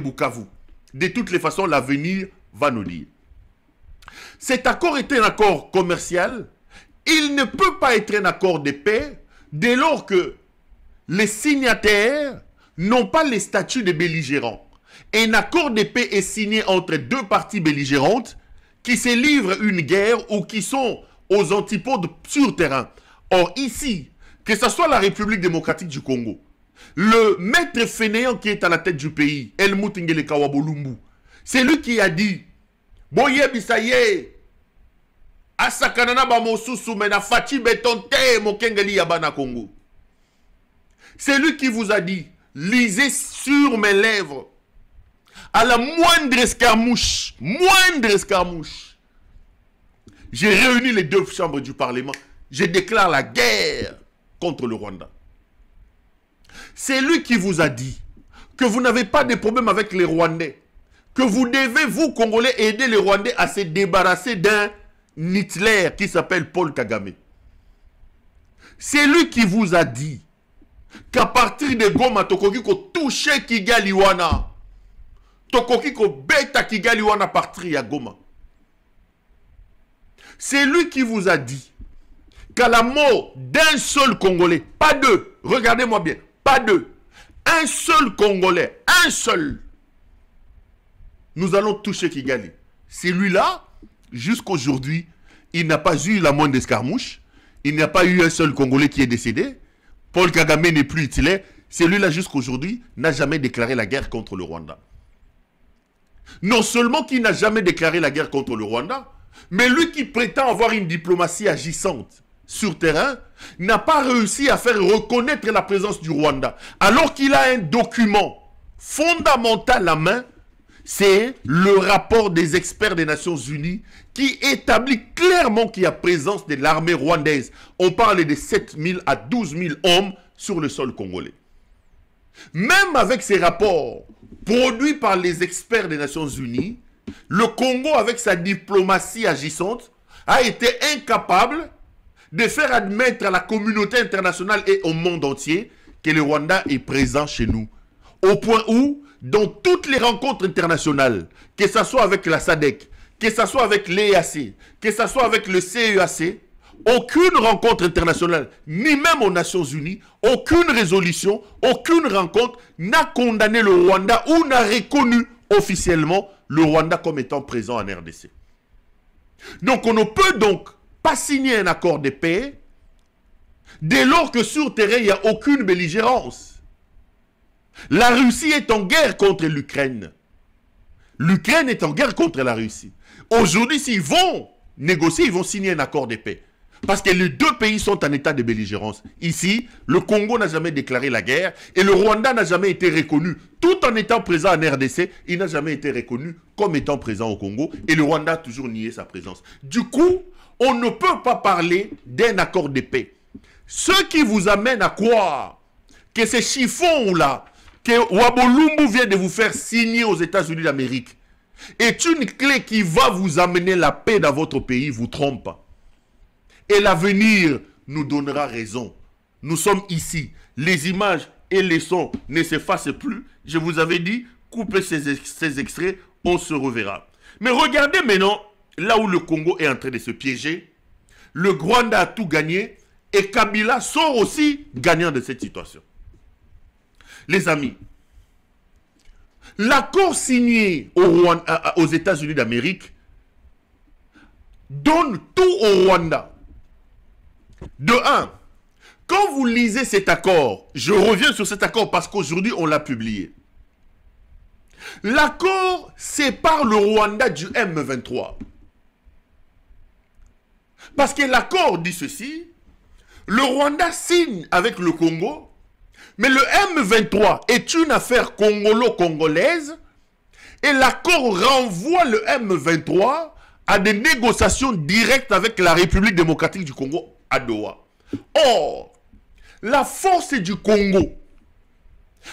Bukavu. De toutes les façons, l'avenir va nous dire. Cet accord est un accord commercial. Il ne peut pas être un accord de paix dès lors que les signataires n'ont pas les statuts de belligérants. Un accord de paix est signé entre deux parties belligérantes qui se livrent une guerre ou qui sont aux antipodes sur terrain. Or ici, que ce soit la République démocratique du Congo, le maître fainéant qui est à la tête du pays, Helmut Ngeleka-Wabolumbu, c'est lui qui a dit « Boye bisaye, asakanana ba mosusu mena fati betonte mokengeli yabana Congo ». C'est lui qui vous a dit « Lisez sur mes lèvres ». À la moindre escarmouche, j'ai réuni les deux chambres du Parlement. Je déclare la guerre contre le Rwanda. C'est lui qui vous a dit que vous n'avez pas de problème avec les Rwandais, que vous devez, vous, Congolais, aider les Rwandais à se débarrasser d'un Hitler qui s'appelle Paul Kagame. C'est lui qui vous a dit qu'à partir de Goma, Tokoki ko touché Kigali wana. Tokoki ko beta Kigali wana partir à Goma. C'est lui qui vous a dit qu'à la mort d'un seul Congolais, pas deux, regardez-moi bien, pas deux, un seul Congolais, un seul, nous allons toucher Kigali. Celui-là, jusqu'aujourd'hui, il n'a pas eu la moindre escarmouche, il n'y a pas eu un seul Congolais qui est décédé, Paul Kagame n'est plus utile, celui-là jusqu'aujourd'hui n'a jamais déclaré la guerre contre le Rwanda. Non seulement qu'il n'a jamais déclaré la guerre contre le Rwanda, mais lui qui prétend avoir une diplomatie agissante sur terrain, n'a pas réussi à faire reconnaître la présence du Rwanda. Alors qu'il a un document fondamental à main, c'est le rapport des experts des Nations Unies qui établit clairement qu'il y a présence de l'armée rwandaise. On parle de 7 000 à 12 000 hommes sur le sol congolais. Même avec ces rapports produits par les experts des Nations Unies, le Congo, avec sa diplomatie agissante, a été incapable de faire admettre à la communauté internationale et au monde entier que le Rwanda est présent chez nous. Au point où, dans toutes les rencontres internationales, que ce soit avec la SADC, que ce soit avec l'EAC, que ce soit avec le CEAC, aucune rencontre internationale, ni même aux Nations Unies, aucune résolution, aucune rencontre n'a condamné le Rwanda ou n'a reconnu officiellement le Rwanda comme étant présent en RDC. Donc on ne peut donc pas signer un accord de paix dès lors que sur terrain il n'y a aucune belligérance. La Russie est en guerre contre l'Ukraine. L'Ukraine est en guerre contre la Russie. Aujourd'hui, s'ils vont négocier, ils vont signer un accord de paix. Parce que les deux pays sont en état de belligérance. Ici, le Congo n'a jamais déclaré la guerre et le Rwanda n'a jamais été reconnu. Tout en étant présent en RDC, il n'a jamais été reconnu comme étant présent au Congo et le Rwanda a toujours nié sa présence. Du coup, on ne peut pas parler d'un accord de paix. Ce qui vous amène à croire que ces chiffons-là, que Wabolumbu vient de vous faire signer aux États-Unis d'Amérique, est une clé qui va vous amener la paix dans votre pays, vous trompe. Et l'avenir nous donnera raison. Nous sommes ici. Les images et les sons ne s'effacent plus. Je vous avais dit, coupez ces extraits, on se reverra. Mais regardez maintenant, là où le Congo est en train de se piéger, le Rwanda a tout gagné et Kabila sort aussi gagnant de cette situation. Les amis, l'accord signé aux États-Unis d'Amérique donne tout au Rwanda. De un, quand vous lisez cet accord, je reviens sur cet accord parce qu'aujourd'hui on l'a publié. L'accord sépare le Rwanda du M23. Parce que l'accord dit ceci, le Rwanda signe avec le Congo, mais le M23 est une affaire congolo-congolaise et l'accord renvoie le M23 à des négociations directes avec la République démocratique du Congo à Doha. Or, la force du Congo,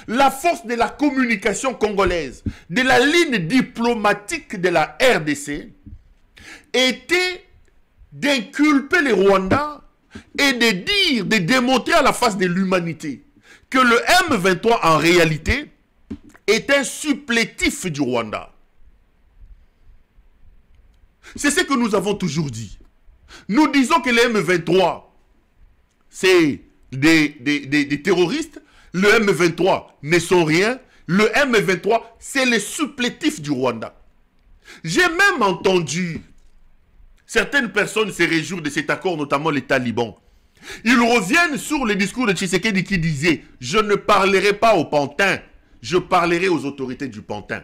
la force de la communication congolaise, de la ligne diplomatique de la RDC, était d'inculper les Rwandais et de dire, de démontrer à la face de l'humanité que le M23 en réalité est un supplétif du Rwanda. C'est ce que nous avons toujours dit. Nous disons que les M23, c'est des terroristes. Le M23 ne sont rien. Le M23, c'est le supplétif du Rwanda. J'ai même entendu certaines personnes se réjouir de cet accord, notamment les talibans. Ils reviennent sur le discours de Tshisekedi qui disait « Je ne parlerai pas aux pantins, je parlerai aux autorités du pantin. »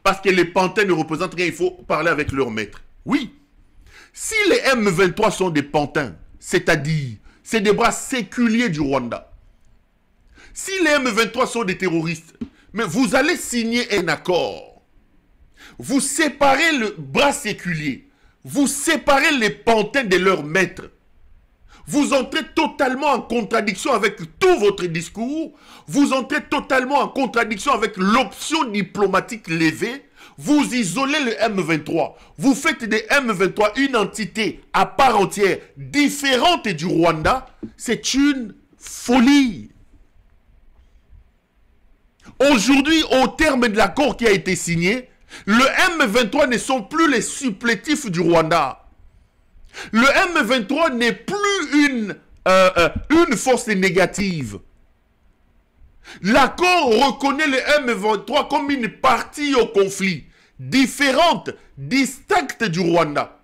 Parce que les pantins ne représentent rien, il faut parler avec leur maître. Oui, si les M23 sont des pantins, c'est-à-dire, c'est des bras séculiers du Rwanda. Si les M23 sont des terroristes, mais vous allez signer un accord. Vous séparez le bras séculier. Vous séparez les pantins de leur maître. Vous entrez totalement en contradiction avec tout votre discours. Vous entrez totalement en contradiction avec l'option diplomatique levée. Vous isolez le M23. Vous faites des M23 une entité à part entière, différente du Rwanda. C'est une folie. Aujourd'hui, au terme de l'accord qui a été signé, le M23 ne sont plus les supplétifs du Rwanda. Le M23 n'est plus une force négative. L'accord reconnaît le M23 comme une partie au conflit, différente, distincte du Rwanda.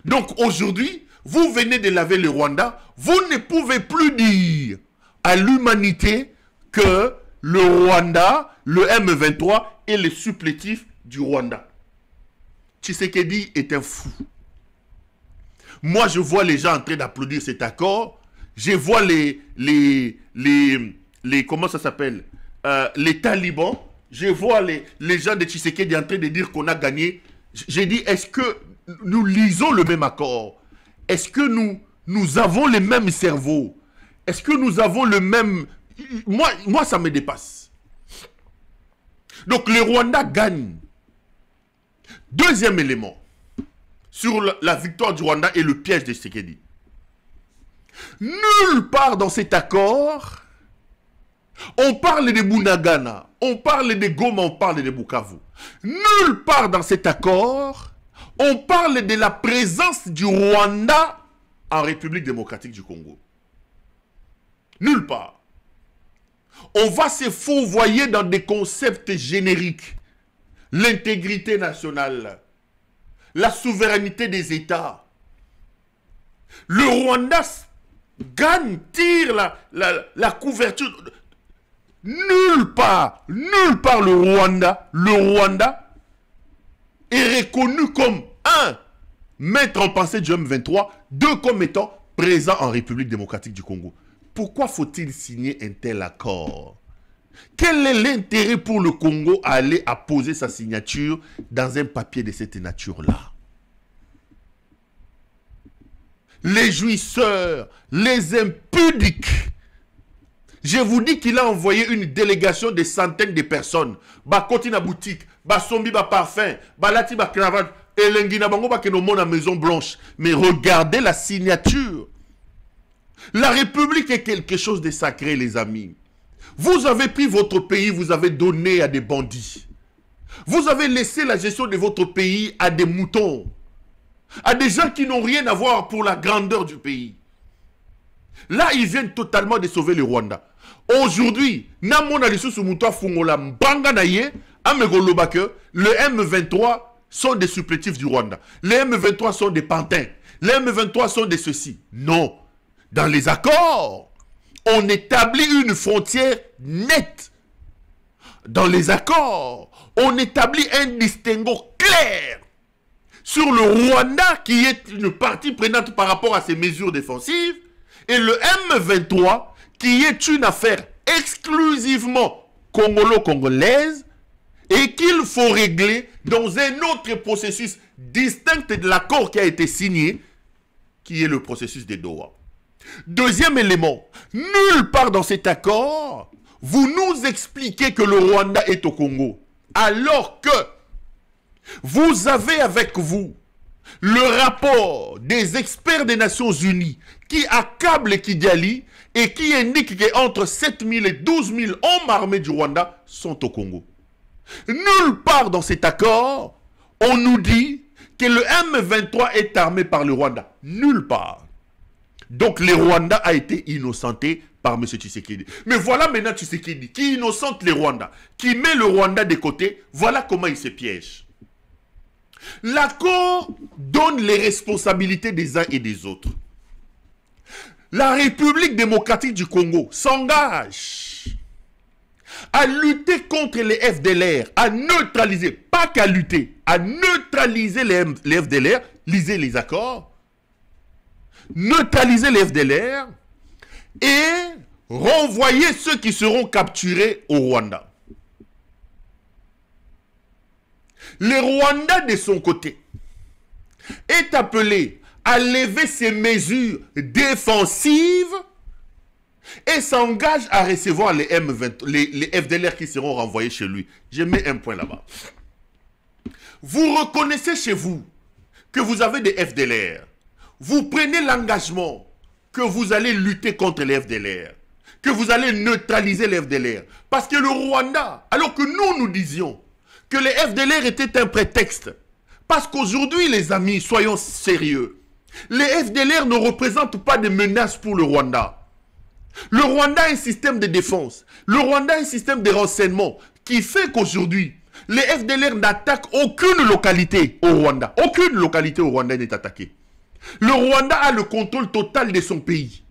Donc aujourd'hui, vous venez de laver le Rwanda, vous ne pouvez plus dire à l'humanité que le Rwanda, le M23 est le supplétif du Rwanda. Tshisekedi est un fou. Moi, je vois les gens en train d'applaudir cet accord. Je vois comment ça s'appelle, les talibans. Je vois les gens de Tshisekedi en train de dire qu'on a gagné. J'ai dit, est-ce que nous lisons le même accord? Est-ce que nous avons les mêmes cerveaux? Est-ce que nous avons le même... Moi, ça me dépasse. Donc, le Rwanda gagne. Deuxième élément sur la victoire du Rwanda et le piège de Tshisekedi. Nulle part dans cet accord, on parle de Bunagana, on parle de Goma, on parle de Bukavu. Nulle part dans cet accord, on parle de la présence du Rwanda en République démocratique du Congo. Nulle part. On va se fourvoyer dans des concepts génériques. L'intégrité nationale, la souveraineté des États. Le Rwanda gagne, tire la couverture. Nulle part le Rwanda est reconnu comme un, maître en pensée du M23, deux, comme étant présent en République démocratique du Congo. Pourquoi faut-il signer un tel accord? Quel est l'intérêt pour le Congo à aller apposer sa signature dans un papier de cette nature-là? Les jouisseurs, les impudiques. Je vous dis qu'il a envoyé une délégation de centaines de personnes. Ba koti na boutique, ba sombi ba parfum, ba lati ba cravate, elengi na bango ba kenomo na Maison Blanche. Mais regardez la signature. La République est quelque chose de sacré, les amis. Vous avez pris votre pays, vous avez donné à des bandits. Vous avez laissé la gestion de votre pays à des moutons. À des gens qui n'ont rien à voir pour la grandeur du pays. Là, ils viennent totalement de sauver le Rwanda. Aujourd'hui, le M23 sont des supplétifs du Rwanda. Les M23 sont des pantins. Les M23 sont des ceci. Non. Dans les accords, on établit une frontière nette. Dans les accords, on établit un distinguo clair sur le Rwanda qui est une partie prenante par rapport à ces mesures défensives et le M23 qui est une affaire exclusivement congolo-congolaise et qu'il faut régler dans un autre processus distinct de l'accord qui a été signé, qui est le processus de Doha. Deuxième élément, nulle part dans cet accord, vous nous expliquez que le Rwanda est au Congo, alors que vous avez avec vous le rapport des experts des Nations Unies qui accable Kigali et qui indique qu'entre 7 000 et 12 000 hommes armés du Rwanda sont au Congo. Nulle part dans cet accord, on nous dit que le M23 est armé par le Rwanda. Nulle part. Donc le Rwanda a été innocenté par M. Tshisekedi. Mais voilà maintenant Tshisekedi qui innocente les Rwandais, qui met le Rwanda de côté. Voilà comment il se piège. L'accord donne les responsabilités des uns et des autres. La République démocratique du Congo s'engage à lutter contre les FDLR, à neutraliser, pas qu'à lutter, à neutraliser les FDLR, lisez les accords, neutraliser les FDLR et renvoyer ceux qui seront capturés au Rwanda. Le Rwanda, de son côté, est appelé à lever ses mesures défensives et s'engage à recevoir les FDLR qui seront renvoyés chez lui. Je mets un point là-bas. Vous reconnaissez chez vous que vous avez des FDLR. Vous prenez l'engagement que vous allez lutter contre les FDLR, que vous allez neutraliser les FDLR. Parce que le Rwanda, alors que nous disions que les FDLR étaient un prétexte, parce qu'aujourd'hui, les amis, soyons sérieux, les FDLR ne représentent pas de menaces pour le Rwanda. Le Rwanda a un système de défense. Le Rwanda a un système de renseignement qui fait qu'aujourd'hui, les FDLR n'attaquent aucune localité au Rwanda. Aucune localité au Rwanda n'est attaquée. Le Rwanda a le contrôle total de son pays.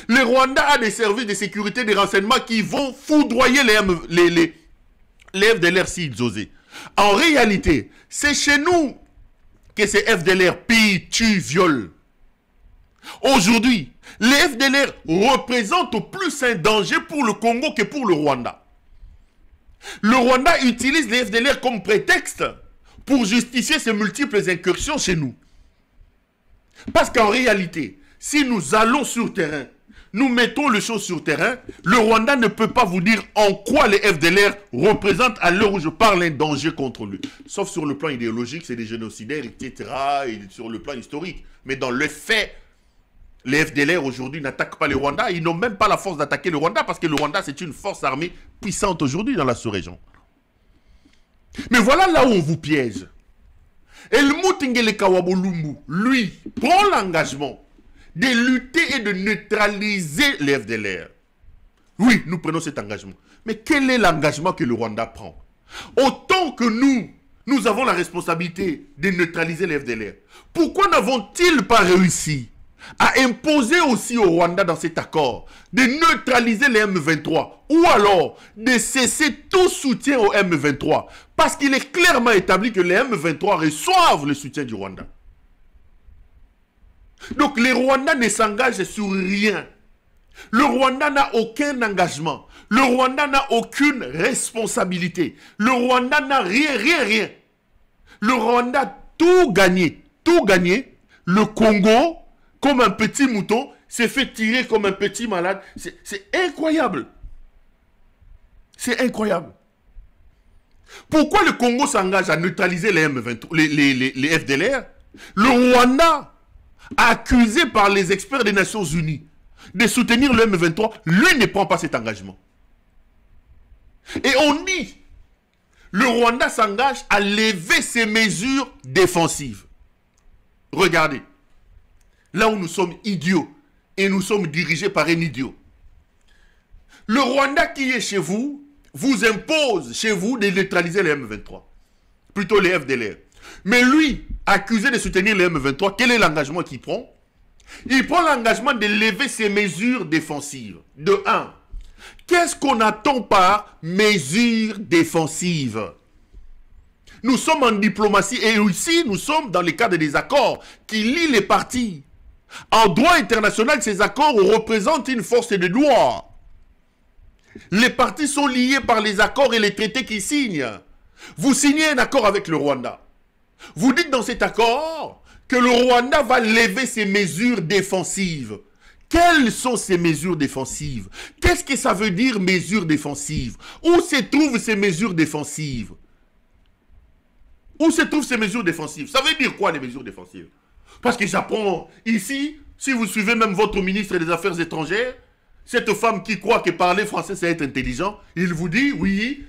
Le Rwanda a des services de sécurité et de renseignement qui vont foudroyer les FDLR s'ils osaient. En réalité, c'est chez nous que ces FDLR pillent, tuent, violent. Aujourd'hui, les FDLR représentent au plus un danger pour le Congo que pour le Rwanda. Le Rwanda utilise les FDLR comme prétexte pour justifier ses multiples incursions chez nous. Parce qu'en réalité, si nous allons sur terrain, nous mettons les choses sur terrain, le Rwanda ne peut pas vous dire en quoi les FDLR représentent à l'heure où je parle un danger contre lui. Sauf sur le plan idéologique, c'est des génocidaires, etc. Et sur le plan historique. Mais dans le fait, les FDLR aujourd'hui n'attaquent pas le Rwanda. Ils n'ont même pas la force d'attaquer le Rwanda parce que le Rwanda, c'est une force armée puissante aujourd'hui dans la sous-région. Mais voilà là où on vous piège. Helmut Ngele Kawabolumbu, lui, prend l'engagement de lutter et de neutraliser les FDLR. Oui, nous prenons cet engagement. Mais quel est l'engagement que le Rwanda prend? Autant que nous avons la responsabilité de neutraliser les FDLR, pourquoi n'avons-ils pas réussi à imposer aussi au Rwanda dans cet accord de neutraliser les M23 ou alors de cesser tout soutien au M23 parce qu'il est clairement établi que les M23 reçoivent le soutien du Rwanda. Donc les Rwandais ne s'engagent sur rien. Le Rwanda n'a aucun engagement. Le Rwanda n'a aucune responsabilité. Le Rwanda n'a rien. Le Rwanda a tout gagné. Le Congo, comme un petit mouton, s'est fait tirer comme un petit malade. C'est incroyable. C'est incroyable. Pourquoi le Congo s'engage à neutraliser les M23, les FDLR? Le Rwanda, accusé par les experts des Nations Unies de soutenir le M23, lui ne prend pas cet engagement. Et on dit, le Rwanda s'engage à lever ses mesures défensives. Regardez, là où nous sommes idiots et nous sommes dirigés par un idiot. Le Rwanda qui est chez vous, vous impose chez vous de neutraliser les M23. Plutôt les FDLR. Mais lui, accusé de soutenir les M23, quel est l'engagement qu'il prend? Il prend l'engagement de lever ses mesures défensives. De 1. Qu'est-ce qu'on attend par mesures défensives? Nous sommes en diplomatie et ici, nous sommes dans le cadre des accords qui lient les parties. En droit international, ces accords représentent une force de droit. Les parties sont liées par les accords et les traités qu'ils signent. Vous signez un accord avec le Rwanda. Vous dites dans cet accord que le Rwanda va lever ses mesures défensives. Quelles sont ces mesures défensives? Qu'est-ce que ça veut dire mesures défensives? Où se trouvent ces mesures défensives? Où se trouvent ces mesures défensives? Ça veut dire quoi les mesures défensives? Parce que j'apprends ici, si vous suivez même votre ministre des Affaires étrangères, Cette femme qui croit que parler français c'est être intelligent, il vous dit oui,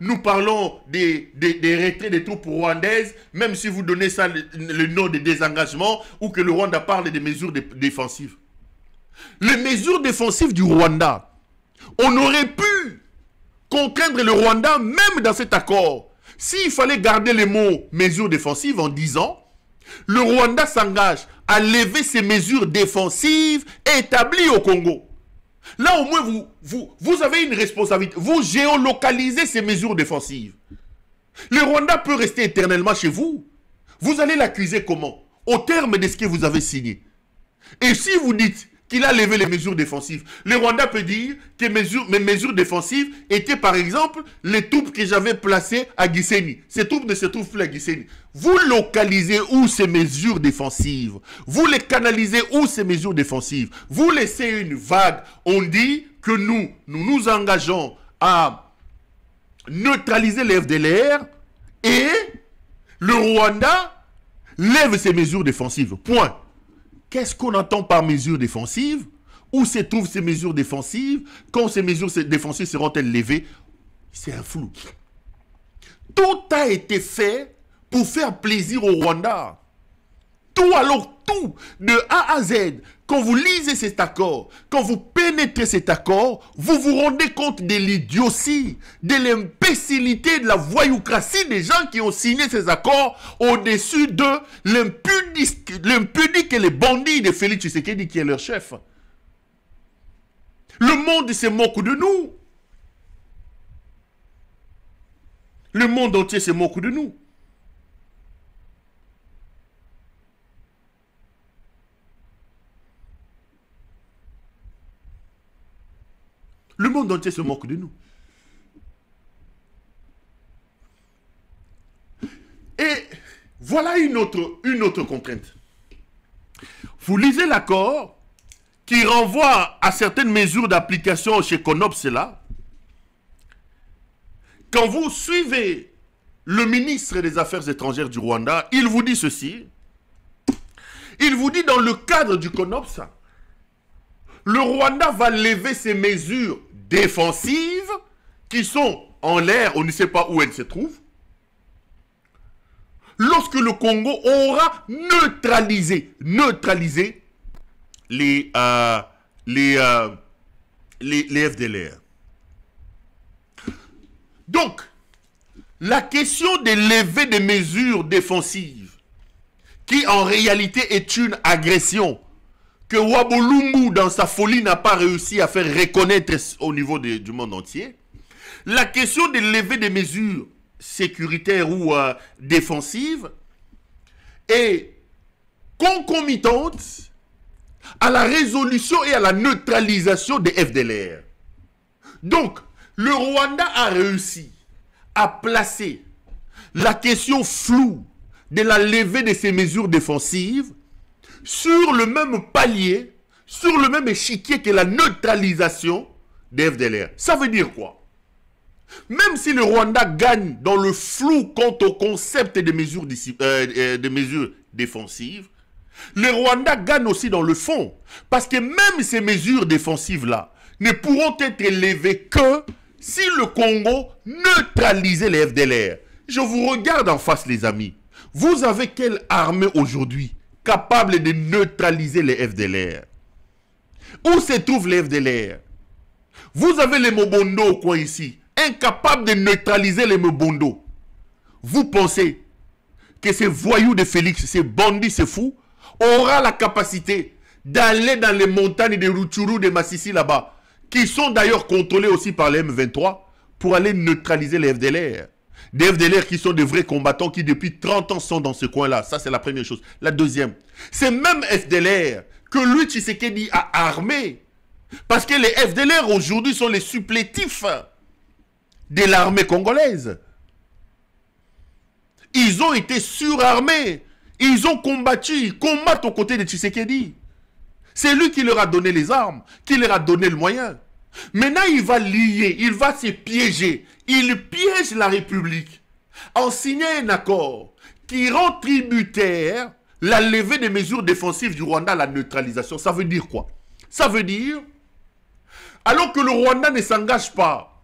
nous parlons des retraits des troupes rwandaises, même si vous donnez ça le nom de désengagement ou que le Rwanda parle des mesures défensives. Les mesures défensives du Rwanda, on aurait pu contraindre le Rwanda même dans cet accord. S'il fallait garder les mots mesures défensives en disant le Rwanda s'engage à lever ces mesures défensives établies au Congo. Là, au moins, vous avez une responsabilité. Vous géolocalisez ces mesures défensives. Le Rwanda peut rester éternellement chez vous. Vous allez l'accuser comment? Au terme de ce que vous avez signé. Et si vous dites qu'il a levé les mesures défensives, le Rwanda peut dire que mes mesures défensives étaient par exemple les troupes que j'avais placées à Gisenyi. Ces troupes ne se trouvent plus à Gisenyi. Vous localisez où ces mesures défensives? Vous les canalisez où ces mesures défensives? Vous laissez une vague. On dit que nous engageons à neutraliser les FDLR et le Rwanda lève ses mesures défensives. Point. Qu'est-ce qu'on entend par mesures défensives? Où se trouvent ces mesures défensives? Quand ces mesures défensives seront-elles levées? C'est un flou. Tout a été fait pour faire plaisir au Rwanda. Tout, alors tout, de A à Z. Quand vous lisez cet accord, quand vous pénétrez cet accord, vous vous rendez compte de l'idiotie, de l'imbécilité, de la voyoucratie des gens qui ont signé ces accords au-dessus de l'impudique et les bandits de Félix Tshisekedi qui est leur chef. Le monde se moque de nous. Le monde entier se moque de nous. Le monde entier se moque de nous. Et voilà une autre contrainte. Vous lisez l'accord qui renvoie à certaines mesures d'application chez CONOPS là. Quand vous suivez le ministre des Affaires étrangères du Rwanda, il vous dit ceci. Il vous dit dans le cadre du CONOPS, le Rwanda va lever ses mesures défensives qui sont en l'air, on ne sait pas où elles se trouvent, lorsque le Congo aura neutralisé les FDLR. Donc, la question de lever des mesures défensives, qui en réalité est une agression, que Wabolumbu, dans sa folie, n'a pas réussi à faire reconnaître au niveau du monde entier. La question de lever des mesures sécuritaires ou défensives est concomitante à la résolution et à la neutralisation des FDLR. Donc, le Rwanda a réussi à placer la question floue de la levée de ces mesures défensives sur le même palier, sur le même échiquier que la neutralisation des FDLR. Ça veut dire quoi? Même si le Rwanda gagne dans le flou quant au concept des mesures défensives, le Rwanda gagne aussi dans le fond. Parce que même ces mesures défensives-là ne pourront être levées que si le Congo neutralisait les FDLR. Je vous regarde en face, les amis. Vous avez quelle armée aujourd'hui capable de neutraliser les FDLR? Où se trouvent les FDLR? Vous avez les Mobondo au coin ici, incapables de neutraliser les Mobondo. Vous pensez que ces voyous de Félix, ces bandits, ces fous, aura la capacité d'aller dans les montagnes de Rutshuru, de Massissi là-bas, qui sont d'ailleurs contrôlés aussi par les M23, pour aller neutraliser les FDLR? Des FDLR qui sont de vrais combattants qui depuis 30 ans sont dans ce coin-là. Ça, c'est la première chose. La deuxième, c'est même FDLR que lui, Tshisekedi, a armé. Parce que les FDLR aujourd'hui sont les supplétifs de l'armée congolaise. Ils ont été surarmés. Ils ont combattu. Ils combattent aux côtés de Tshisekedi. C'est lui qui leur a donné les armes, qui leur a donné le moyen. Maintenant, il va lier, il va se piéger. Il piège la République en signant un accord qui rend tributaire la levée des mesures défensives du Rwanda à la neutralisation. Ça veut dire quoi? Ça veut dire Alors que le Rwanda ne s'engage pas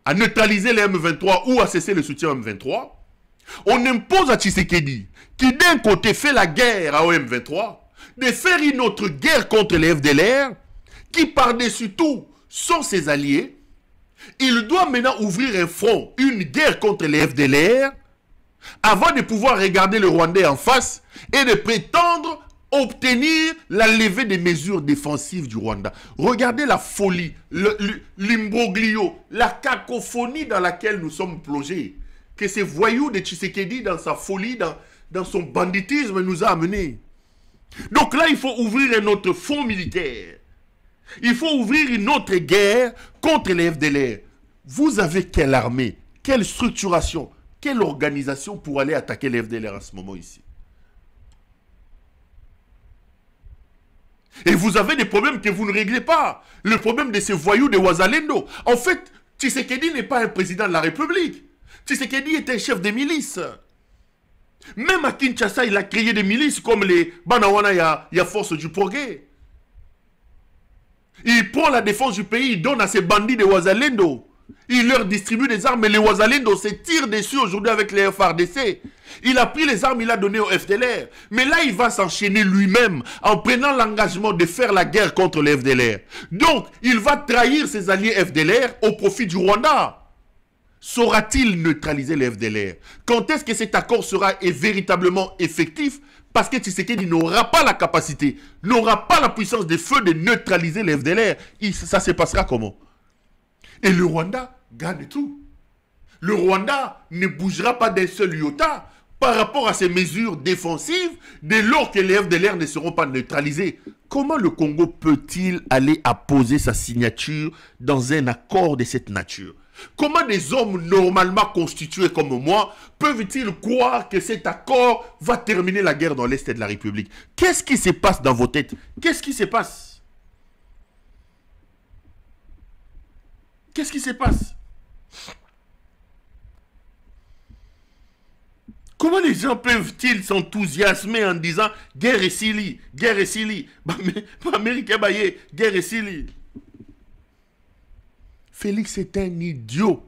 à neutraliser les M23 ou à cesser le soutien au M23, on impose à Tshisekedi, qui d'un côté fait la guerre à M23, de faire une autre guerre contre les FDLR, qui par-dessus tout sont ses alliés. Il doit maintenant ouvrir un front, une guerre contre les FDLR, avant de pouvoir regarder le Rwandais en face et de prétendre obtenir la levée des mesures défensives du Rwanda. Regardez la folie, l'imbroglio, la cacophonie dans laquelle nous sommes plongés. Que ces voyous de Tshisekedi, dans sa folie, dans son banditisme, nous a amenés. Donc là, il faut ouvrir un autre front militaire. Il faut ouvrir une autre guerre contre les FDLR. Vous avez quelle armée, quelle structuration, quelle organisation pour aller attaquer les FDLR à ce moment ici? Et vous avez des problèmes que vous ne réglez pas. Le problème de ces voyous de Wazalendo. En fait, Tshisekedi n'est pas un président de la République. Tshisekedi est un chef de milice. Même à Kinshasa, il a créé des milices comme les Banawana ya Force du Progrès. Il prend la défense du pays, il donne à ces bandits de Wazalendo. Il leur distribue des armes, mais les Wazalendo se tirent dessus aujourd'hui avec les FARDC. Il a pris les armes, il a donné au FDLR. Mais là, il va s'enchaîner lui-même en prenant l'engagement de faire la guerre contre les FDLR. Donc, il va trahir ses alliés FDLR au profit du Rwanda. Saura-t-il neutraliser les FDLR? Quand est-ce que cet accord sera véritablement effectif? Parce que Tshisekedi n'aura pas la capacité, n'aura pas la puissance de feu de neutraliser les FDLR. Ça se passera comment? Et le Rwanda gagne tout. Le Rwanda ne bougera pas d'un seul iota par rapport à ces mesures défensives dès lors que les FDLR ne seront pas neutralisés. Comment le Congo peut-il aller apposer sa signature dans un accord de cette nature? Comment des hommes normalement constitués comme moi peuvent-ils croire que cet accord va terminer la guerre dans l'Est de la République? Qu'est-ce qui se passe dans vos têtes? Qu'est-ce qui se passe? Qu'est-ce qui se passe? Comment les gens peuvent-ils s'enthousiasmer en disant guerre et Sili, guerre et Sili, Américain Baye, guerre et Sili? Félix est un idiot,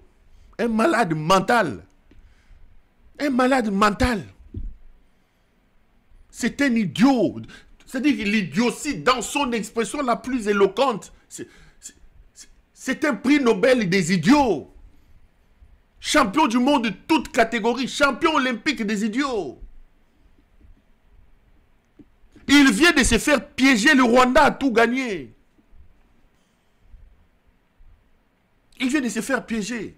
un malade mental. Un malade mental. C'est un idiot. C'est-à-dire l'idiotie dans son expression la plus éloquente. C'est un prix Nobel des idiots. Champion du monde de toute catégorie. Champion olympique des idiots. Il vient de se faire piéger. Le Rwanda a tout gagné. Il vient de se faire piéger.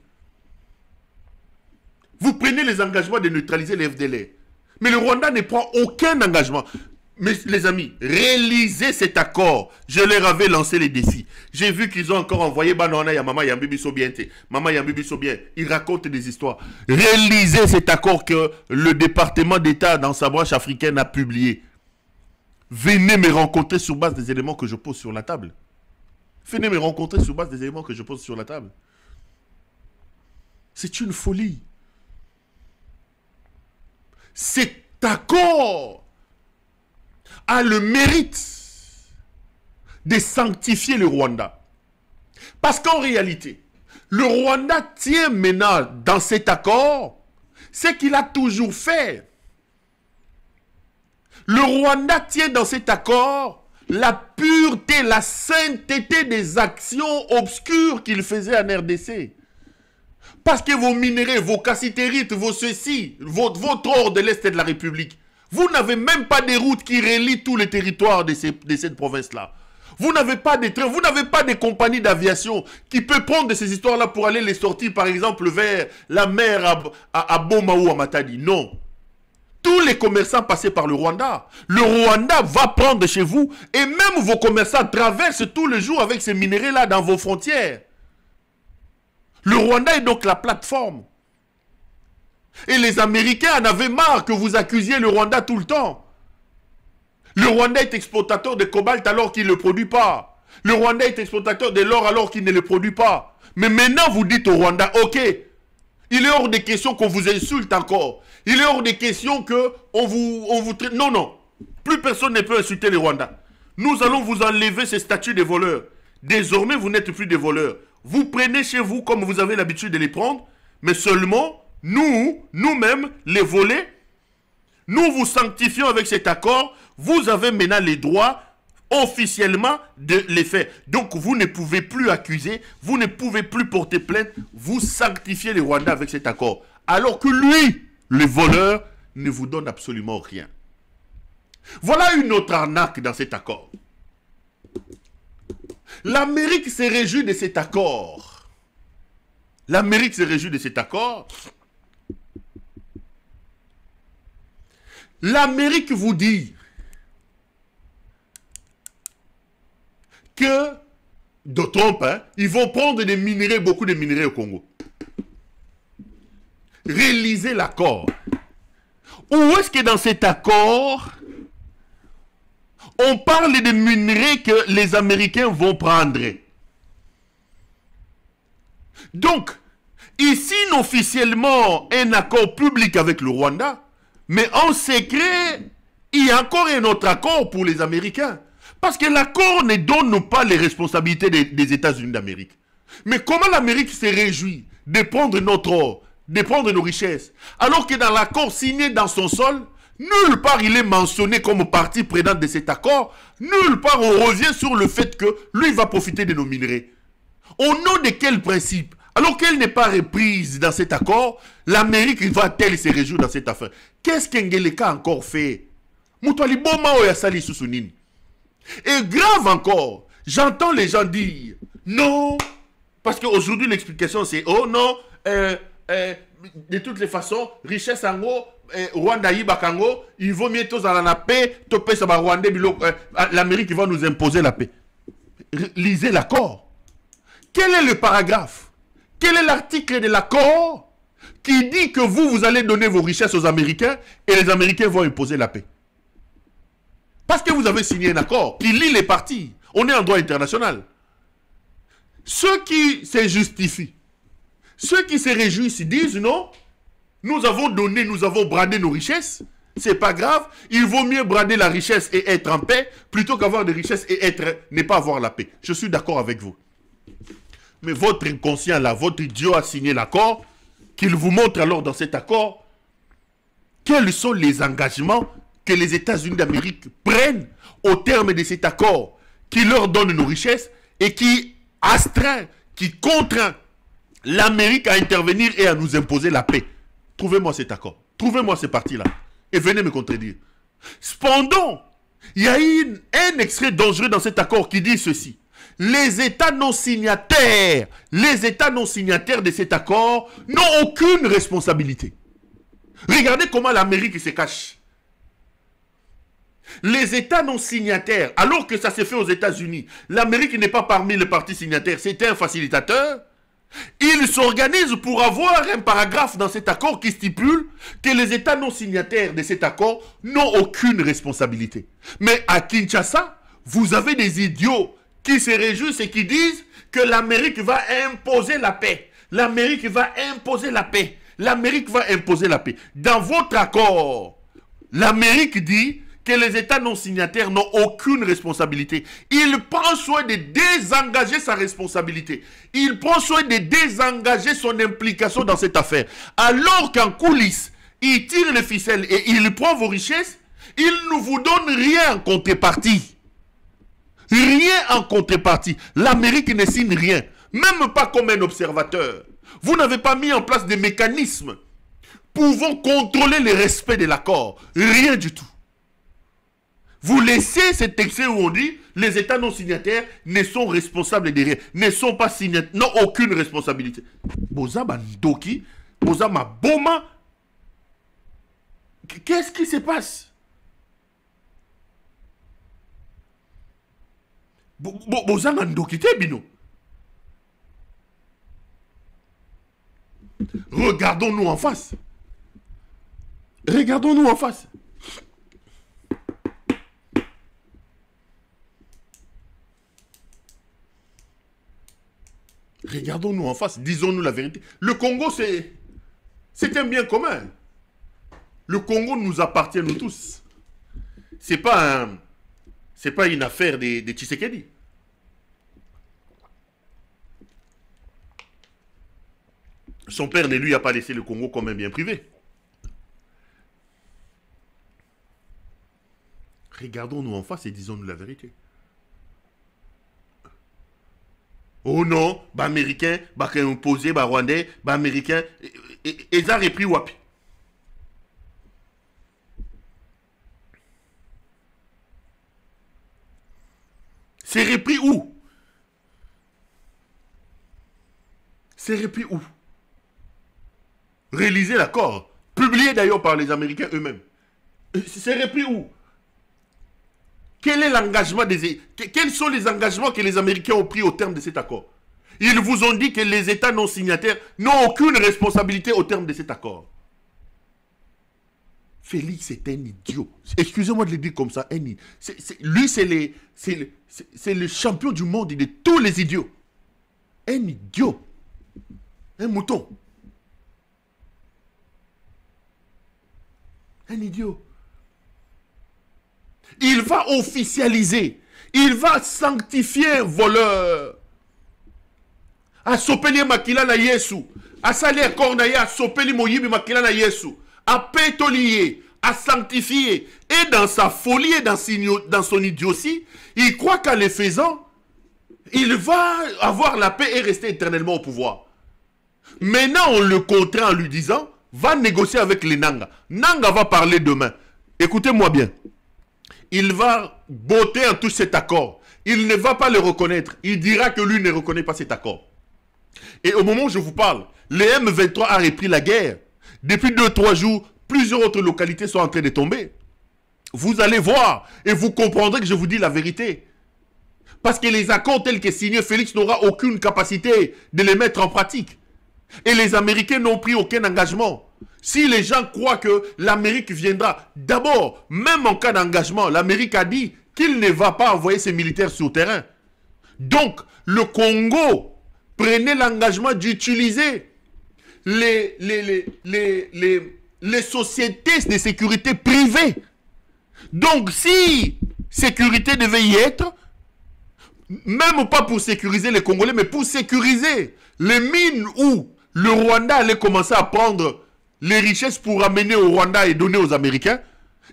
Vous prenez les engagements de neutraliser les FDLR. Mais le Rwanda ne prend aucun engagement. Mais les amis, réalisez cet accord. Je leur avais lancé les défis. J'ai vu qu'ils ont encore envoyé Banana ya Mama Yambibi Sobiente. Mama Yambibi Sobien. Ils racontent des histoires. Réalisez cet accord que le département d'État dans sa branche africaine a publié. Venez me rencontrer sur base des éléments que je pose sur la table. Venez me rencontrer sur base des éléments que je pose sur la table. C'est une folie. Cet accord a le mérite de sanctifier le Rwanda. Parce qu'en réalité, le Rwanda tient maintenant dans cet accord ce qu'il a toujours fait. Le Rwanda tient dans cet accord la pureté, la sainteté des actions obscures qu'il faisait en RDC. Parce que vos minéraux, vos cassitérites, vos ceci, votre or de l'Est de la République, vous n'avez même pas des routes qui relient tous les territoires de cette province-là. Vous n'avez pas de trains, vous n'avez pas de compagnies d'aviation qui peut prendre de ces histoires-là pour aller les sortir, par exemple, vers la mer à Boma ou à Matadi. Non. Tous les commerçants passés par le Rwanda. Le Rwanda va prendre chez vous et même vos commerçants traversent tous les jours avec ces minéraux-là dans vos frontières. Le Rwanda est donc la plateforme. Et les Américains en avaient marre que vous accusiez le Rwanda tout le temps. Le Rwanda est exportateur de cobalt alors qu'il ne le produit pas. Le Rwanda est exportateur de l'or alors qu'il ne le produit pas. Mais maintenant vous dites au Rwanda, ok, il est hors de question qu'on vous insulte encore. Il est hors de question qu'on vous traite. Non, non. Plus personne ne peut insulter les Rwandais. Nous allons vous enlever ces statuts de voleurs. Désormais, vous n'êtes plus des voleurs. Vous prenez chez vous comme vous avez l'habitude de les prendre, mais seulement nous-mêmes, les volets, nous vous sanctifions avec cet accord. Vous avez maintenant les droits officiellement de les faire. Donc, vous ne pouvez plus accuser, vous ne pouvez plus porter plainte, vous sanctifiez les Rwandais avec cet accord. Alors que lui, le voleur, ne vous donne absolument rien. Voilà une autre arnaque dans cet accord. L'Amérique se réjouit de cet accord. L'Amérique se réjouit de cet accord. L'Amérique vous dit que, de Trump, hein, ils vont prendre des minerais, beaucoup de minerais au Congo. Réaliser l'accord. Où est-ce que dans cet accord, on parle des minerais que les Américains vont prendre? Donc, ils signent officiellement un accord public avec le Rwanda, mais en secret, il y a encore un autre accord pour les Américains. Parce que l'accord ne donne pas les responsabilités des États-Unis d'Amérique. Mais comment l'Amérique se réjouit de prendre notre or, de prendre nos richesses, alors que dans l'accord signé dans son sol, nulle part il est mentionné comme partie prenante de cet accord, nulle part on revient sur le fait que lui va profiter de nos minerais. Au nom de quel principe? Alors qu'elle n'est pas reprise dans cet accord, l'Amérique va-t-elle se réjouir dans cette affaire? Qu'est-ce qu'Ngeleka a encore fait? Moutouali Boma Oyasali Sousounine. Et grave encore, j'entends les gens dire non, parce qu'aujourd'hui l'explication c'est oh non, de toutes les façons, richesse en haut, Rwanda Ibakango, il vaut mieux tous dans la paix, l'Amérique va nous imposer la paix. Lisez l'accord. Quel est le paragraphe? Quel est l'article de l'accord qui dit que vous allez donner vos richesses aux Américains et les Américains vont imposer la paix? Parce que vous avez signé un accord qui lie les parties. On est en droit international. Ceux qui se justifient, ceux qui se réjouissent, disent non, nous avons donné, nous avons bradé nos richesses. C'est pas grave. Il vaut mieux brader la richesse et être en paix plutôt qu'avoir des richesses et ne pas avoir la paix. Je suis d'accord avec vous. Mais votre inconscient là, votre Dieu a signé l'accord, qu'il vous montre alors dans cet accord quels sont les engagements que les États-Unis d'Amérique prennent au terme de cet accord qui leur donne nos richesses et qui astreint, qui contraint l'Amérique à intervenir et à nous imposer la paix. Trouvez-moi cet accord. Trouvez-moi ces parties-là. Et venez me contredire. Cependant, il y a eu un extrait dangereux dans cet accord qui dit ceci. Les États non signataires de cet accord n'ont aucune responsabilité. Regardez comment l'Amérique se cache. Les États non signataires, alors que ça s'est fait aux États-Unis, l'Amérique n'est pas parmi les parties signataires, c'était un facilitateur. Ils s'organisent pour avoir un paragraphe dans cet accord qui stipule que les États non signataires de cet accord n'ont aucune responsabilité. Mais à Kinshasa, vous avez des idiots qui se réjouissent et qui disent que l'Amérique va imposer la paix. L'Amérique va imposer la paix. L'Amérique va imposer la paix. Dans votre accord, l'Amérique dit que les États non signataires n'ont aucune responsabilité. Il prend soin de désengager sa responsabilité. Il prend soin de désengager son implication dans cette affaire. Alors qu'en coulisses, il tire les ficelles et il prend vos richesses, il ne vous donne rien en contrepartie. Rien en contrepartie. L'Amérique ne signe rien. Même pas comme un observateur. Vous n'avez pas mis en place des mécanismes pouvant contrôler le respect de l'accord. Rien du tout. Vous laissez cet excès où on dit les États non signataires ne sont responsables de rien, ne sont pas signataires, n'ont aucune responsabilité. Boza Bandoki, Boza Maboma, qu'est-ce qui se passe? Boza Bandoki, t'es bino. Regardons-nous en face. Regardons-nous en face. Regardons-nous en face, disons-nous la vérité. Le Congo, c'est un bien commun. Le Congo nous appartient, nous tous. C'est pas une affaire de Tshisekedi. Son père ne lui a pas laissé le Congo comme un bien privé. Regardons-nous en face et disons-nous la vérité. Oh non, bah américain, bah imposé, bah rwandais, bah américain, et ça a repris wapi. C'est repris où? C'est repris où? Réaliser l'accord, publié d'ailleurs par les Américains eux-mêmes. C'est repris où? Quel est l'engagement Quels sont les engagements que les Américains ont pris au terme de cet accord? Ils vous ont dit que les États non signataires n'ont aucune responsabilité au terme de cet accord. Félix est un idiot. Excusez-moi de le dire comme ça. Lui, c'est le champion du monde de tous les idiots. Un idiot. Un mouton. Un idiot. Il va officialiser. Il va sanctifier un voleur. A sopeli makila na Yesu. A sali akor na ye a sopeli moyibi makila na Yesu. A pétolier, à sanctifier. Et dans sa folie et dans son idiotie, il croit qu'en le faisant, il va avoir la paix et rester éternellement au pouvoir. Maintenant, on le contraint en lui disant, va négocier avec les Nanga. Nanga va parler demain. Écoutez-moi bien. Il va botter en tout cet accord. Il ne va pas le reconnaître. Il dira que lui ne reconnaît pas cet accord. Et au moment où je vous parle, les M23 a repris la guerre. Depuis 2-3 jours, plusieurs autres localités sont en train de tomber. Vous allez voir et vous comprendrez que je vous dis la vérité. Parce que les accords tels que signés, Félix n'aura aucune capacité de les mettre en pratique. Et les Américains n'ont pris aucun engagement. Si les gens croient que l'Amérique viendra, d'abord, même en cas d'engagement, l'Amérique a dit qu'il ne va pas envoyer ses militaires sur le terrain. Donc, le Congo prenait l'engagement d'utiliser les sociétés de sécurité privées. Donc, si sécurité devait y être, même pas pour sécuriser les Congolais, mais pour sécuriser les mines où le Rwanda allait commencer à prendre les richesses pour amener au Rwanda et donner aux Américains,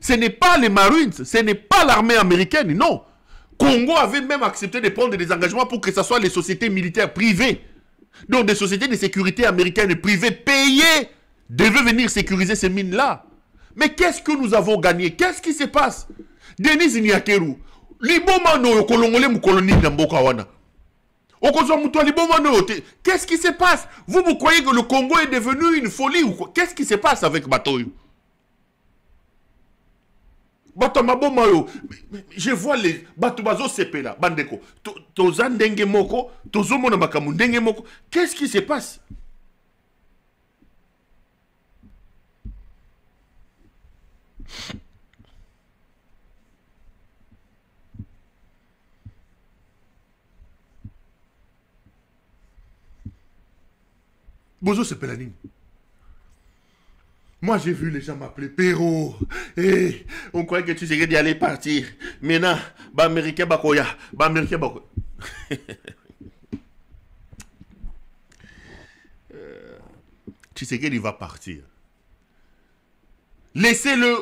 ce n'est pas les Marines, ce n'est pas l'armée américaine, non. Congo avait même accepté de prendre des engagements pour que ce soit les sociétés militaires privées. Donc des sociétés de sécurité américaines privées payées devaient venir sécuriser ces mines-là. Mais qu'est-ce que nous avons gagné? Qu'est-ce qui se passe? Denis Nyakeru, Libomano Kolongole Moukoloni Namboka Wana. Qu'est-ce qui se passe? Vous croyez que le Congo est devenu une folie ou quoi? Qu'est-ce qui se passe avec Batoyo? Je vois les Batubazo Sepela, Bandeko. Tozandenge Moko, Tozomona Makamundenge Moko. Qu'est-ce qui se passe? Bozo Sepelaning. Moi, j'ai vu les gens m'appeler Péro. Et on croyait que tu sais d'y aller partir. Maintenant, bah américain bakoya, bah américain bakoya. Tu sais qu'il va partir. Laissez-le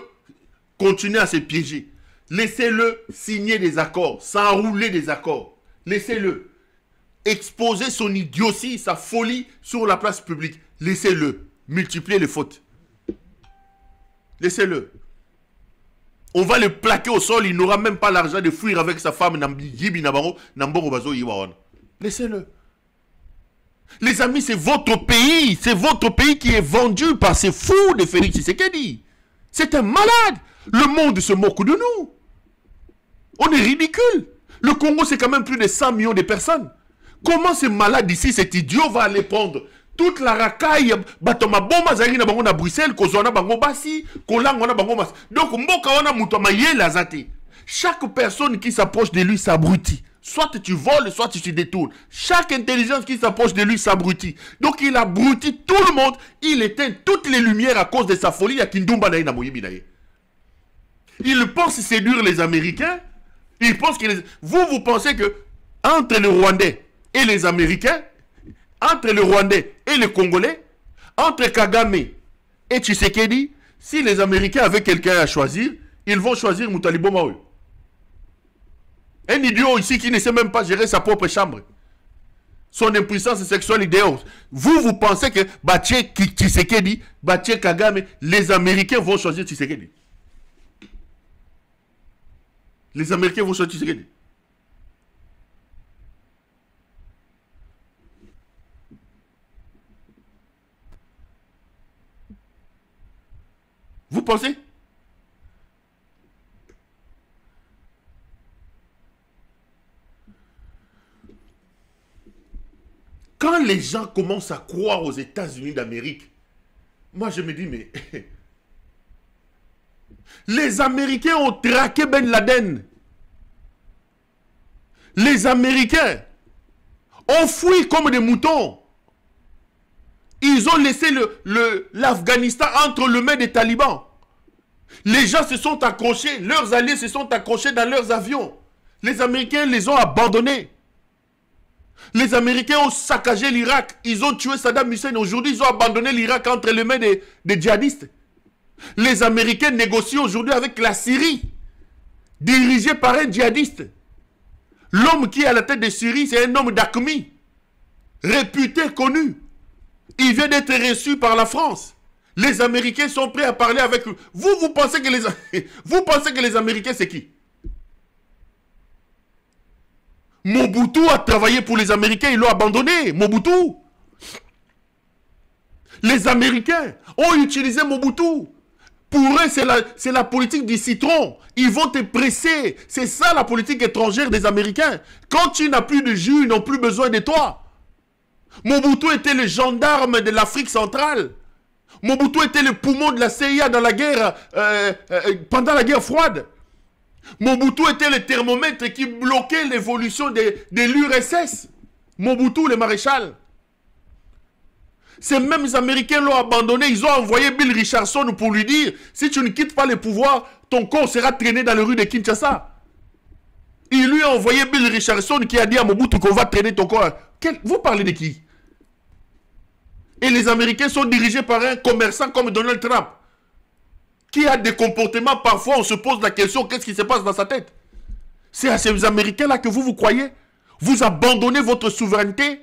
continuer à se piéger. Laissez-le signer des accords, s'enrouler des accords. Laissez-le exposer son idiotie, sa folie sur la place publique. Laissez-le multiplier les fautes. Laissez-le. On va le plaquer au sol, il n'aura même pas l'argent de fuir avec sa femme. Laissez-le. Les amis, c'est votre pays. C'est votre pays qui est vendu par ces fous de Félix Tshisekedi. C'est un malade. Le monde se moque de nous. On est ridicule. Le Congo, c'est quand même plus de 100 millions de personnes. Comment ce malade ici, cet idiot, va aller prendre toute la racaille, batoma bomba zari na bango na Bruxelles, kozona bango basi, kolango na bango mas. Donc mboka wana mutoma yela zate. Chaque personne qui s'approche de lui s'abrutit. Soit tu voles, soit tu te détournes. Chaque intelligence qui s'approche de lui s'abrutit. Donc il abrutit tout le monde. Il éteint toutes les lumières à cause de sa folie. Il pense séduire les Américains. Il pense que vous pensez que entre les Rwandais et les Américains, entre les Rwandais et les Congolais, Entre Kagame et Tshisekedi, si les Américains avaient quelqu'un à choisir, ils vont choisir Moutalibo Maoui. Un idiot ici qui ne sait même pas gérer sa propre chambre. Son impuissance sexuelle idéale. Vous pensez que Baché Tshisekedi, Baché Kagame, les Américains vont choisir Tshisekedi. Les Américains vont choisir Tshisekedi. Vous pensez? Quand les gens commencent à croire aux États-Unis d'Amérique, moi je me dis, mais les Américains ont traqué Ben Laden. Les Américains ont fui comme des moutons. Ils ont laissé l'Afghanistan entre les mains des talibans. Les gens se sont accrochés, leurs alliés se sont accrochés dans leurs avions. Les Américains les ont abandonnés. Les Américains ont saccagé l'Irak. Ils ont tué Saddam Hussein. Aujourd'hui, ils ont abandonné l'Irak entre les mains des djihadistes. Les Américains négocient aujourd'hui avec la Syrie, dirigée par un djihadiste. L'homme qui est à la tête de Syrie, c'est un homme d'Aqmi, réputé, connu. Il vient d'être reçu par la France. Les Américains sont prêts à parler avec lui. Vous pensez que les Américains, c'est qui? Mobutu a travaillé pour les Américains, ils l'ont abandonné. Mobutu. Les Américains ont utilisé Mobutu. Pour eux, c'est la politique du citron. Ils vont te presser. C'est ça la politique étrangère des Américains. Quand tu n'as plus de jus, ils n'ont plus besoin de toi. Mobutu était le gendarme de l'Afrique centrale. Mobutu était le poumon de la CIA dans la guerre, pendant la guerre froide. Mobutu était le thermomètre qui bloquait l'évolution de l'URSS. Mobutu, le maréchal. Ces mêmes Américains l'ont abandonné. Ils ont envoyé Bill Richardson pour lui dire, si tu ne quittes pas le pouvoir, ton corps sera traîné dans les rues de Kinshasa. Il lui a envoyé Bill Richardson qui a dit à Mobutu qu'on va traîner ton corps. Vous parlez de qui? Et les Américains sont dirigés par un commerçant comme Donald Trump, qui a des comportements, parfois on se pose la question, qu'est-ce qui se passe dans sa tête? C'est à ces Américains-là que vous croyez? Vous abandonnez votre souveraineté?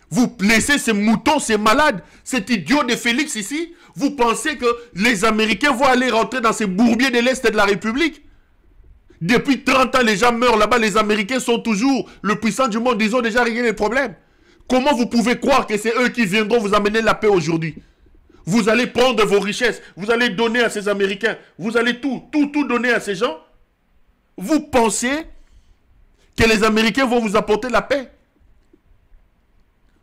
Vous laissez ces moutons, ces malades, cet idiot de Félix ici? Vous pensez que les Américains vont aller rentrer dans ces bourbiers de l'Est de la République? Depuis 30 ans, les gens meurent là-bas, les Américains sont toujours le puissant du monde, ils ont déjà réglé les problèmes. Comment vous pouvez croire que c'est eux qui viendront vous amener la paix aujourd'hui? Vous allez prendre vos richesses, vous allez donner à ces Américains, vous allez tout donner à ces gens. Vous pensez que les Américains vont vous apporter la paix?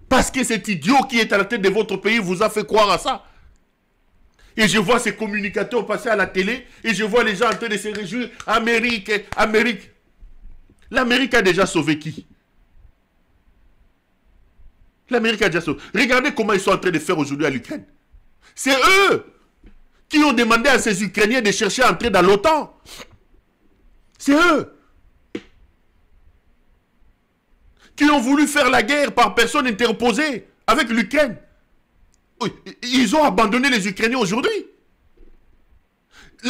Parce que cet idiot qui est à la tête de votre pays vous a fait croire à ça. Et je vois ces communicateurs passer à la télé et je vois les gens en train de se réjouir. Amérique, Amérique. L'Amérique a déjà sauvé qui? L'Amérique a déjà sauvé. Regardez comment ils sont en train de faire aujourd'hui à l'Ukraine. C'est eux qui ont demandé à ces Ukrainiens de chercher à entrer dans l'OTAN. C'est eux qui ont voulu faire la guerre par personne interposée avec l'Ukraine. Ils ont abandonné les Ukrainiens aujourd'hui.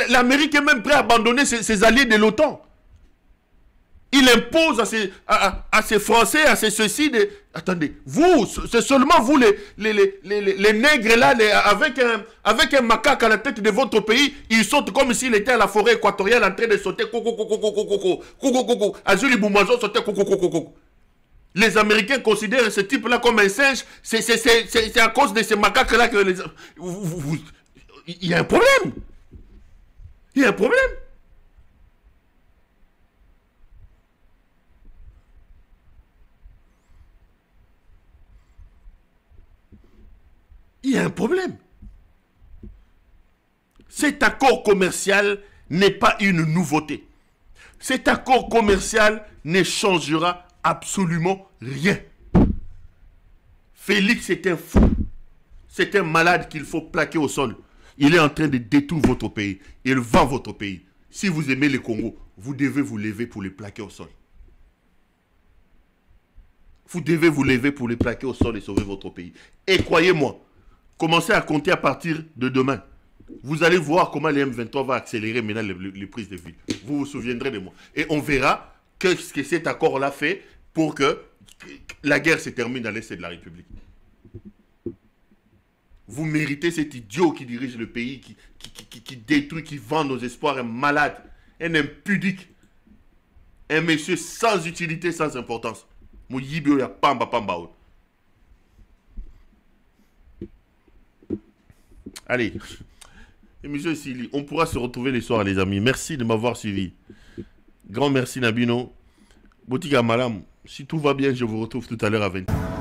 L'Amérique est même prête à abandonner ses alliés de l'OTAN. Il impose à ces Français, à ces ceci. Attendez, vous, c'est seulement vous les nègres là, avec un macaque à la tête de votre pays, ils sautent comme s'il était à la forêt équatoriale en train de sauter. Azuli Boumazo sautait. Les Américains considèrent ce type-là comme un singe. C'est à cause de ces macaques-là que les... Il y a un problème. Il y a un problème. Il y a un problème. Cet accord commercial n'est pas une nouveauté. Cet accord commercial ne changera absolument rien. Félix est un fou. C'est un malade qu'il faut plaquer au sol. Il est en train de détruire votre pays. Il vend votre pays. Si vous aimez le Congo, vous devez vous lever pour le plaquer au sol. Vous devez vous lever pour le plaquer au sol et sauver votre pays. Et croyez-moi, Commencez à compter à partir de demain. Vous allez voir comment les M23 va accélérer maintenant les prises de ville. Vous vous souviendrez de moi. Et on verra qu'est-ce que cet accord-là fait pour que la guerre se termine dans l'Est de la République. Vous méritez cet idiot qui dirige le pays, qui détruit, qui vend nos espoirs, un malade, un impudique, un monsieur sans utilité, sans importance. Mouyibio ya pamba pamba. Allez, émission Sili, on pourra se retrouver les soirs les amis. Merci de m'avoir suivi. Grand merci Nabino. Boutiga Malam, si tout va bien, je vous retrouve tout à l'heure à 20h.